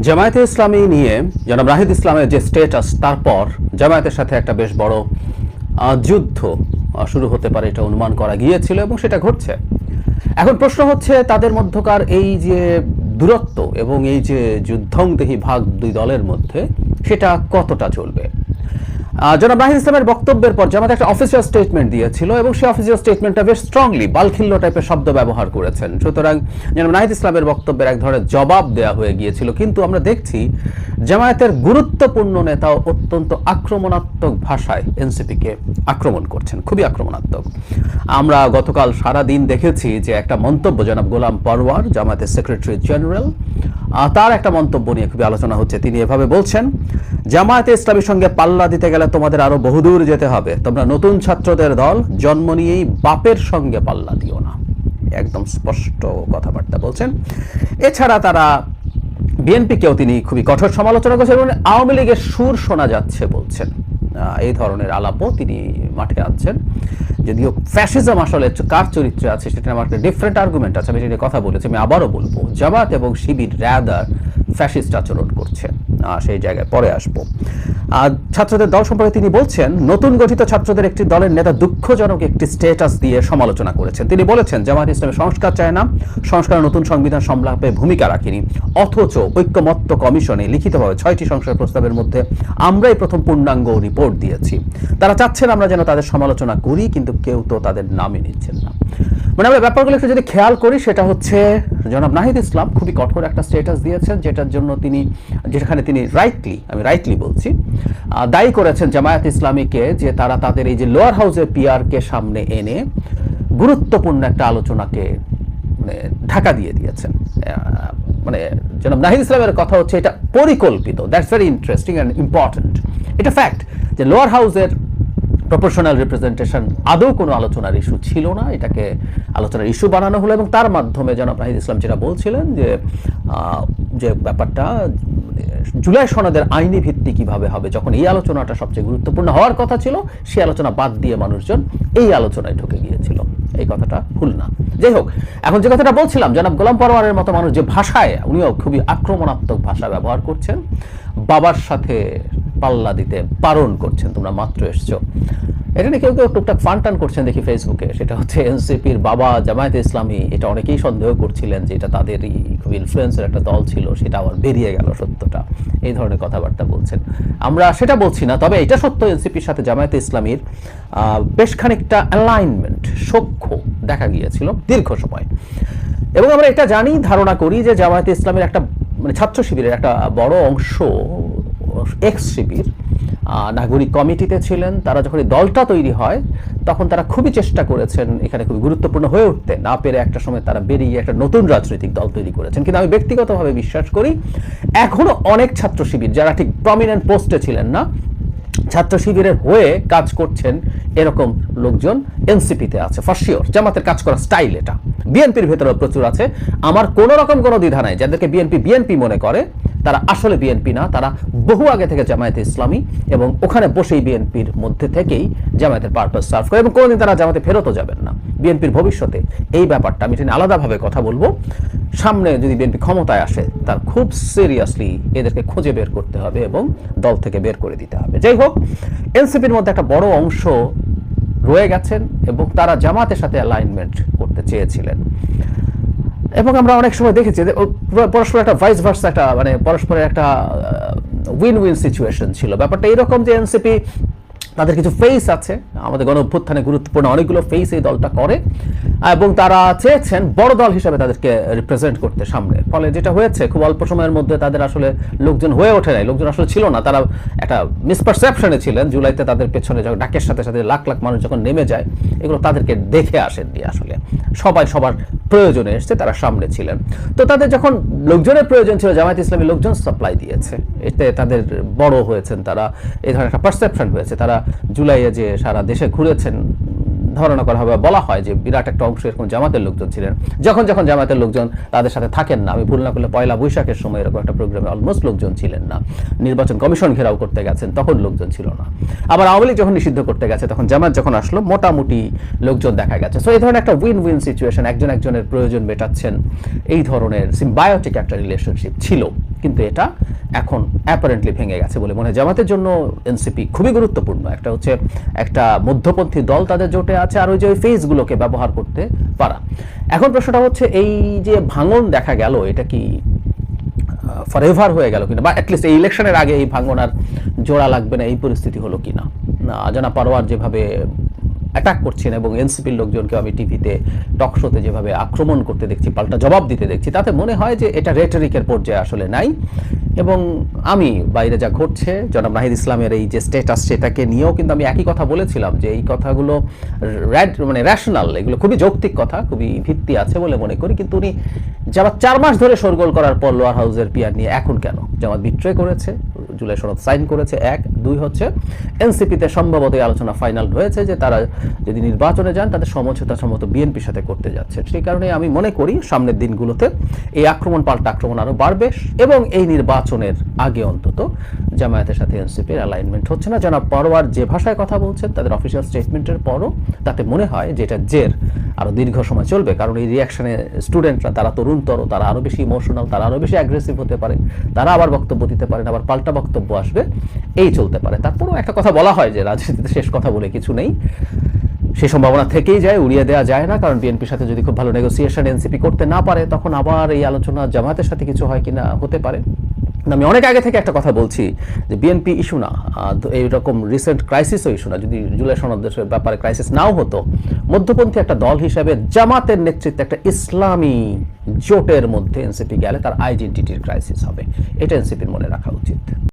জামায়াতে ইসলামী নিয়ে জনাব নাহিদ ইসলামের যে স্ট্যাটাস, তারপর জামায়াতের সাথে একটা বেশ বড় যুদ্ধ শুরু হতে পারে এটা অনুমান করা গিয়েছিল এবং সেটা ঘটছে। এখন প্রশ্ন হচ্ছে তাদের মধ্যকার এই যে দূরত্ব এবং এই যে যুদ্ধংদেহী ভাগ দুই দলের মধ্যে সেটা কতটা চলবে। জনাব নাহিদ ইসলামের বক্তব্যের পর জামায়াত একটা অফিসিয়াল স্টেটমেন্ট দিয়েছিল এবং সেই অফিসিয়াল স্টেটমেন্টটা বেশ স্ট্রংলি বালখিল্য টাইপের শব্দ ব্যবহার করেছেন। সুতরাং জনাব নাহিদ ইসলামের বক্তব্যের এক ধরনের জবাব দেওয়া হয়ে গিয়েছিল, কিন্তু আমরা দেখছি জামায়াতের গুরুত্বপূর্ণ নেতাও অত্যন্ত আক্রমণাত্মক ভাষায় এনসিপিকে আক্রমণ করছেন, খুবই আক্রমণাত্মক। আমরা গতকাল সারা দিন দেখেছি যে একটা মন্তব্য জনাব গোলাম পরওয়ার, জামায়াতের সেক্রেটারি জেনারেল, তার একটা মন্তব্য নিয়ে খুবই আলোচনা হচ্ছে। তিনি এভাবে বলছেন, জামায়াতে ইসলামীর সঙ্গে পাল্লা দিতে গেলে তোমাদের আরো বহুদূর যেতে হবে। তোমরা নতুন ছাত্রদের দল, জন্ম নিয়েই বাপের সঙ্গে পাল্লা দিও না। একদম স্পষ্ট কথাবার্তা বলছেন। এছাড়া তারা বিএনপিকেও তিনি খুবই কঠোর সমালোচনা করছেন এবং আওয়ামী লীগের সুর শোনা যাচ্ছে বলছেন। এই ধরনের আলাপও তিনি মাঠে আনছেন। যদিও ফ্যাসিজম আসলে কার চরিত্রে আছে সেটা আমার একটা ডিফারেন্ট আর্গুমেন্ট আছে, আমি সেটা কথা বলেছি। আমি আবারও বলবো, জামাত এবং শিবির রাদার ফ্যাসিস্ট আচরণ করছে, সেই জায়গায় পরে আসবো। ছাত্রদের দল সম্পর্কে তিনি বলছেন, নতুন গঠিত ছাত্রদের একটি দলের নেতা দুঃখজনক একটি স্ট্যাটাস দিয়ে সমালোচনা করেছেন। তিনি বলেছেন, জামাত ইসলামী সংস্কার চায় না, সংস্কার নতুন সংবিধান সংলাপে ভূমিকা রাখেনি, অথচ ঐক্যমত্য কমিশনে লিখিতভাবে 6টি সংস্কার প্রস্তাবের মধ্যে আমরাই প্রথম পূর্ণাঙ্গ রিপোর্ট দিয়েছি। তারা চাচ্ছেন আমরা যেন তাদের সমালোচনা করি, কিন্তু কেউ তো তাদের নামই নিচ্ছেন না। মানে আমরা ব্যাপারগুলো একটু যদি খেয়াল করি, সেটা হচ্ছে জনাব নাহিদ ইসলাম খুবই কঠোর একটা স্ট্যাটাস দিয়েছেন, যেটার জন্য তিনি, যেখানে তিনি রাইটলি বলছি, দায়ী করেছেন জামায়াত ইসলামীকে যে তারা তাদের এই যে লোয়ার হাউসের পিআরকে সামনে এনে গুরুত্বপূর্ণ একটা আলোচনাকে ঢাকা দিয়ে দিয়েছেন। মানে জনাব নাহিদ ইসলামের কথা হচ্ছে এটা পরিকল্পিত। That's very interesting and important. এটা ফ্যাক্ট যে লোয়ার হাউসের প্রপোর্শনাল রিপ্রেজেন্টেশন আদৌ কোনো আলোচনার ইস্যু ছিল না, এটাকে আলোচনার ইস্যু বানানো হলো এবং তার মাধ্যমে জনাব নাহিদ ইসলাম যেটা বলছিলেন যে ব্যাপারটা জুলাই সনদের আইনি ভিত্তি কিভাবে হবে, যখন এই আলোচনাটা সবচেয়ে গুরুত্বপূর্ণ হওয়ার কথা ছিল, সেই আলোচনা বাদ দিয়ে মানুষজন এই আলোচনায় ঢুকে গিয়েছিল। এই কথাটা ভুল না। যাই হোক, এখন যে কথাটা বলছিলাম, জনাব গোলাম পরওয়ারের মতো মানুষ যে ভাষায়, উনিও খুবই আক্রমণাত্মক ভাষা ব্যবহার করছেন, বাবার সাথে পাল্লা দিতে বারণ করছেন, তোমরা মাত্র এসছো। এটা নিয়ে কেউ টুকটাক ফান করছেন দেখি ফেসবুকে। সেটা হচ্ছে এনসিপির বাবা জামায়াতে ইসলামী, এটা অনেকেই সন্দেহ করছিলেন যে এটা তাদেরই খুব ইনফ্লুয়েন্সের একটা দল ছিল, সেটা আবার বেরিয়ে গেল সত্যটা। এই ধরনের কথাবার্তা বলছেন, আমরা সেটা বলছি না। তবে এটা সত্য, এনসিপির সাথে জামায়াতে ইসলামীর বেশ খানিকটা অ্যালাইনমেন্ট, সখ্য দেখা গিয়েছিল দীর্ঘ সময়। এবং আমরা এটা জানি, ধারণা করি যে জামায়াতে ইসলামীর একটা মানে ছাত্র শিবিরের একটা বড় অংশ এক্স শিবির নাগরিক কমিটিতে ছিলেন। তারা যখন এই দলটা তৈরি হয় তখন তারা খুবই চেষ্টা করেছেন এখানে খুবই গুরুত্বপূর্ণ হয়ে উঠতে, না পেরে একটা সময় তারা বেরিয়ে একটা নতুন রাজনৈতিক দল তৈরি করেছেন। কিন্তু আমি ব্যক্তিগতভাবে বিশ্বাস করি এখনো অনেক ছাত্র শিবির যারা ঠিক প্রমিনেন্ট পোস্টে ছিলেন না, ছাত্র শিবিরের হয়ে কাজ করছেন এরকম লোকজন এনসিপিতে আছে ফর শিওর। জামাতের কাজ করার স্টাইল এটা। বিএনপির ভেতরেও প্রচুর আছে। আমার কোনো রকম কোনো দ্বিধা নাই, যাদেরকে বিএনপি মনে করে তারা আসলে বিএনপি না, তারা বহু আগে থেকে জামায়াতে ইসলামী এবং ওখানে বসেই বিএনপির মধ্যে থেকেই জামায়াতের পারপাস সার্ভ করে এবং কোনোদিন তারা জামাতে ফেরতও যাবেন না। বিএনপির ভবিষ্যতে এই ব্যাপারটা আমি আলাদাভাবে কথা বলবো। সামনে যদি বিএনপি ক্ষমতায় আসে, তার খুব সিরিয়াসলি এদেরকে খুঁজে বের করতে হবে এবং দল থেকে বের করে দিতে হবে। যাই হোক, এনসিপির মধ্যে একটা বড় অংশ রয়ে গেছেন এবং তারা জামাতের সাথে অ্যালাইনমেন্ট করতে চেয়েছিলেন এবং আমরা অনেক সময় দেখেছি যে পরস্পর একটা ভাইস ভার্সা, একটা মানে পরস্পরের একটা উইন সিচুয়েশন ছিল। ব্যাপারটা এরকম যে এনসিপি তাদের কিছু ফেস আছে, আমাদের গণ অভ্যুত্থানে গুরুত্বপূর্ণ অনেকগুলো ফেস এই দলটা করে এবং তারা চেয়েছেন বড় দল হিসেবে তাদেরকে রিপ্রেজেন্ট করতে সামনে। ফলে যেটা হয়েছে, খুব অল্প সময়ের মধ্যে তাদের আসলে লোকজন হয়ে ওঠে নাই, লোকজন আসলে ছিল না। তারা একটা মিসপারসেপশনে ছিলেন। জুলাইতে তাদের পেছনে যখন ডাকের সাথে সাথে লাখ লাখ মানুষ যখন নেমে যায়, এগুলো তাদেরকে দেখে আসেননি। আসলে সবাই সবার প্রয়োজনে এসছে, তারা সামনে ছিলেন। তো তাদের যখন লোকজনের প্রয়োজন ছিল, জামায়াত ইসলামী লোকজন সাপ্লাই দিয়েছে, এতে তাদের বড় হয়েছেন তারা। এই ধরনের একটা পারসেপশন হয়েছে। তারা জুলাইয়ে যে সারা দেশে ঘুরেছেন, ধারণা করা হবে, বলা হয় যে বিরাট একটা অংশ এরকম জামাতের লোকজন ছিলেন। যখন জামাতের লোকজন তাদের সাথে থাকেন না, আমি ভুল না করলে পয়লা বৈশাখের সময় এরকম একটা প্রোগ্রামে অলমোস্ট লোকজন ছিলেন না। নির্বাচন কমিশন ঘেরাও করতে গেছেন, তখন লোকজন ছিল না। আবার আওয়ামী লীগ যখন নিষিদ্ধ করতে গেছে, তখন জামাত যখন আসলো, মোটামুটি লোকজন দেখা গেছে। সো এই ধরনের একটা উইন সিচুয়েশন, একজন একজনের প্রয়োজন মেটাচ্ছেন, এই ধরনের সিম্বায়োটিক একটা রিলেশনশিপ ছিল। কিন্তু এটা এখন অ্যাপারেন্টলি ভেঙে গেছে বলে মনে হয়। জামাতের জন্য এনসিপি খুবই গুরুত্বপূর্ণ। একটা হচ্ছে একটা মধ্যপন্থী দল তাদের জোটে আছে, আর ওই যে ওই ফেজগুলোকে ব্যবহার করতে পারা। এখন প্রশ্নটা হচ্ছে এই যে ভাঙন দেখা গেল, এটা কি ফরএভার হয়ে গেল কিনা, বা অ্যাটলিস্ট এই ইলেকশনের আগে এই ভাঙন আর জোড়া লাগবে না, এই পরিস্থিতি হলো কিনা। আজানা পারোয়ার যেভাবে অ্যাটাক করছেন এবং এনসিপির লোকজনকে আমি টিভিতে টক শোতে যেভাবে আক্রমণ করতে দেখছি, পাল্টা জবাব দিতে দেখছি, তাতে মনে হয় যে এটা রেটরিকের পর্যায়ে আসলে নাই। এবং আমি বাইরে যা ঘটছে, জনাব নাহিদ ইসলামের এই যে স্ট্যাটাস, সেটাকে নিয়েও কিন্তু আমি একই কথা বলেছিলাম যে এই কথাগুলো মানে র্যাশনাল, এগুলো খুবই যৌক্তিক কথা, খুবই ভিত্তি আছে বলে মনে করি। কিন্তু উনি জামাত 4 মাস ধরে শোরগোল করার পর লোয়ার হাউসের পিআর নিয়ে এখন কেন? জামাত বিট্রে করেছে, জুলাই সনদ সাইন করেছে, 1 2 হচ্ছে এনসিপিতে সম্ভবত এই আলোচনা ফাইনাল হয়েছে যে তারা যদি নির্বাচনে যান তাদের সমঝোতা সম্ভবত বিএনপির সাথে করতে যাচ্ছে। সেই কারণে আমি মনে করি সামনের দিনগুলোতে এই আক্রমণ পাল্টা আক্রমণ আরও বাড়বে, এবং এই নির্বাচনের আগে অন্তত জামায়াতের সাথে এনসিপির অ্যালাইনমেন্ট হচ্ছে না। জনাব পারোয়ার যে ভাষায় কথা বলছেন তাদের অফিসিয়াল স্টেটমেন্টের পরও, তাতে মনে হয় যে এটা জের আরও দীর্ঘ সময় চলবে। কারণ এই রিয়াকশনে স্টুডেন্টরা, তারা তরুণতর, তারা আরও বেশি ইমোশনাল, তারা আরও বেশি অ্যাগ্রেসিভ হতে পারে, তারা আবার বক্তব্য দিতে পারেন, আবার পাল্টা বক্তব্য আসবে, এই চলতে পারে। তারপরেও একটা কথা বলা হয় যে রাজনীতিতে শেষ কথা বলে কিছু নেই, সেই সম্ভাবনা থেকেই যায়, উড়িয়ে দেওয়া যায় না। কারণ বিএনপির সাথে যদি খুব ভালো নেগোসিয়েশন এনসিপি করতে না পারে, তখন আবার এই আলোচনা জামাতের সাথে কিছু হয় কিনা, হতে পারে। আমি অনেক আগে থেকে একটা কথা বলছি যে বিএনপি ইস্যু না, এইরকম রিসেন্ট ক্রাইসিসও ইস্যু না। যদি জুলাই সনদের ব্যাপারে ক্রাইসিস নাও হতো, মধ্যপন্থী একটা দল হিসাবে জামাতের নেতৃত্বে একটা ইসলামী জোটের মধ্যে এনসিপি গেলে তার আইডেন্টিটির ক্রাইসিস হবে। এটা এনসিপির মনে রাখা উচিত।